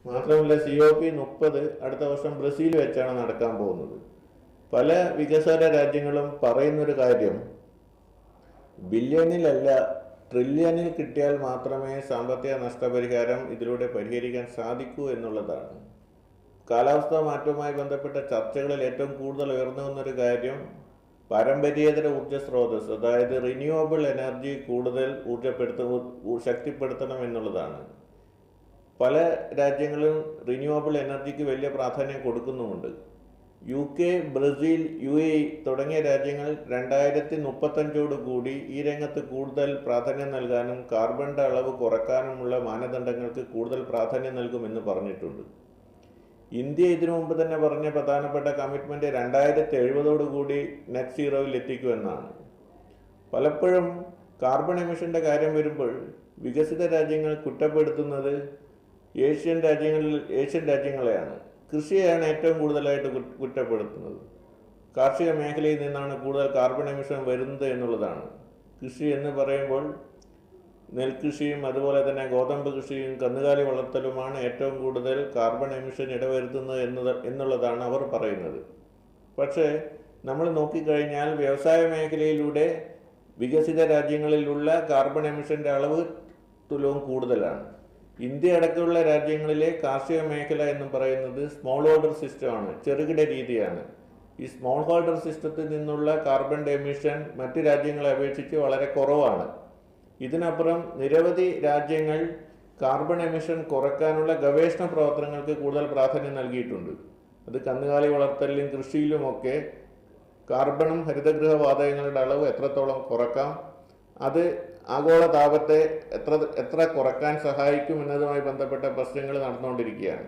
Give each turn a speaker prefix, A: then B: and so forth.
A: മാത്രമല്ല COP30 അടുത്ത വർഷം ബ്രസീൽ വെച്ചാണ് നടക്കാൻ പോകുന്നത്. പല വികസ്വര രാജ്യങ്ങളും പറയുന്നൊരു കാര്യം ബില്യണിലല്ല ട്രില്യണിൽ കിട്ടിയാൽ മാത്രമേ സാമ്പത്തിക നഷ്ടപരിഹാരം ഇതിലൂടെ പരിഹരിക്കാൻ സാധിക്കൂ എന്നുള്ളതാണ്. കാലാവസ്ഥാ മാറ്റവുമായി ബന്ധപ്പെട്ട ചർച്ചകളിൽ ഏറ്റവും കൂടുതൽ ഉയർന്നു വന്നൊരു കാര്യം പാരമ്പര്യേതര ഊർജ്ജ സ്രോതസ്, അതായത് റിന്യൂവബിൾ എനർജി കൂടുതൽ ശക്തിപ്പെടുത്തണം എന്നുള്ളതാണ്. പല രാജ്യങ്ങളും റിന്യൂവബിൾ എനർജിക്ക് വലിയ പ്രാധാന്യം കൊടുക്കുന്നുമുണ്ട്. UK, ബ്രസീൽ, UAE തുടങ്ങിയ രാജ്യങ്ങൾ 2035 ഈ രംഗത്ത് കൂടുതൽ പ്രാധാന്യം നൽകാനും കാർബണിൻ്റെ അളവ് കുറയ്ക്കാനുമുള്ള മാനദണ്ഡങ്ങൾക്ക് കൂടുതൽ പ്രാധാന്യം നൽകുമെന്ന് പറഞ്ഞിട്ടുണ്ട്. ഇന്ത്യ ഇതിനു മുമ്പ് തന്നെ പറഞ്ഞ പ്രധാനപ്പെട്ട കമ്മിറ്റ്മെൻറ്റ് 2070 നെറ്റ് സീറോയിൽ എത്തിക്കുമെന്നാണ്. പലപ്പോഴും കാർബൺ എമിഷൻ്റെ കാര്യം വരുമ്പോൾ വികസിത രാജ്യങ്ങൾ കുറ്റപ്പെടുത്തുന്നത് ഏഷ്യൻ രാജ്യങ്ങളെയാണ്. കൃഷിയെയാണ് ഏറ്റവും കൂടുതലായിട്ട് കുറ്റപ്പെടുത്തുന്നത്. കാർഷിക മേഖലയിൽ നിന്നാണ് കൂടുതൽ കാർബൺ എമിഷൻ വരുന്നത് എന്നുള്ളതാണ്. കൃഷി എന്ന് പറയുമ്പോൾ നെൽകൃഷിയും അതുപോലെ തന്നെ ഗോതമ്പ് കൃഷിയും കന്നുകാലി വളർത്തലുമാണ് ഏറ്റവും കൂടുതൽ കാർബൺ എമിഷൻ ഇടവരുത്തുന്നത് എന്നുള്ളതാണ് അവർ പറയുന്നത്. പക്ഷേ നമ്മൾ നോക്കിക്കഴിഞ്ഞാൽ വ്യവസായ മേഖലയിലൂടെ വികസിത രാജ്യങ്ങളിലുള്ള കാർബൺ എമിഷൻ്റെ അളവ് തുലവും കൂടുതലാണ്. ഇന്ത്യ അടക്കമുള്ള രാജ്യങ്ങളിലെ കാർഷിക മേഖല എന്ന് പറയുന്നത് സ്മോൾ ഹോൾഡർ സിസ്റ്റമാണ്, ചെറുകിട രീതിയാണ്. ഈ സ്മോൾ ഹോൾഡർ സിസ്റ്റത്തിൽ നിന്നുള്ള കാർബൺ എമിഷൻ മറ്റ് രാജ്യങ്ങളെ അപേക്ഷിച്ച് വളരെ കുറവാണ്. ഇതിനപ്പുറം നിരവധി രാജ്യങ്ങൾ കാർബൺ എമിഷൻ കുറയ്ക്കാനുള്ള ഗവേഷണ പ്രവർത്തനങ്ങൾക്ക് കൂടുതൽ പ്രാധാന്യം നൽകിയിട്ടുണ്ട്. അത് കന്നുകാലി വളർത്തലിലും കൃഷിയിലുമൊക്കെ കാർബണും ഹരിതഗൃഹ വാതകങ്ങളുടെ അളവ് എത്രത്തോളം കുറയ്ക്കാം, അത് ആഗോള താപത്തെ എത്ര കുറയ്ക്കാൻ സഹായിക്കും എന്നതുമായി ബന്ധപ്പെട്ട പ്രശ്നങ്ങൾ നടന്നുകൊണ്ടിരിക്കുകയാണ്.